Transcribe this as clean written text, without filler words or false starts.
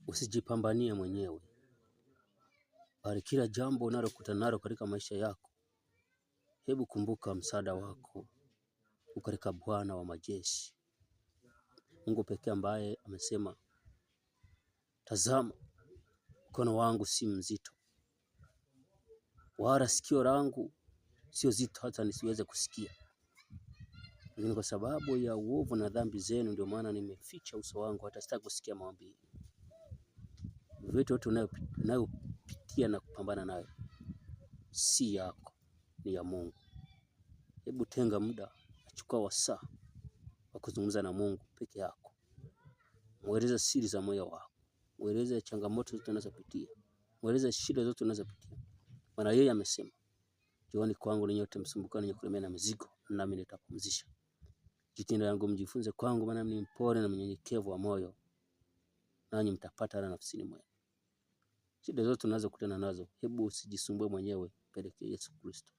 Usijipambanie mwenyewe, bali kila jambo unalokutana nalo katika maisha yako, hebu kumbuka msaada wako katika Bwana wa majeshi, Mungu pekee ambaye amesema, tazama mkono wangu si mzito, wala sikio langu sio zito hata nisiweze kusikia. Lakini kwa sababu ya uovu na dhambi zenu ndio maana nimeficha uso wangu hata sitaki kusikia maombi. Vitu tunayopitia na kupambana nayo si yako, ni ya Mungu. Hebu tenga muda, chukua wasaa wa kuzungumza na Mungu peke yako. Mweleze siri za moyo wako. Mweleze changamoto zote unazopitia. Mweleze shida zote unazopitia. Maana yeye amesema, njooni kwangu ninyi nyote msumbukao na kulemewa na mizigo, nami nitapumzisha. Jitihada yangu mjifunze kwangu, maana mimi mpole na mnyenyekevu wa moyo, nanyi mtapata raha nafsini mwenu. Shida zote unazokutana nazo, hebu usijisumbue mwenyewe, pelekea Yesu Kristo.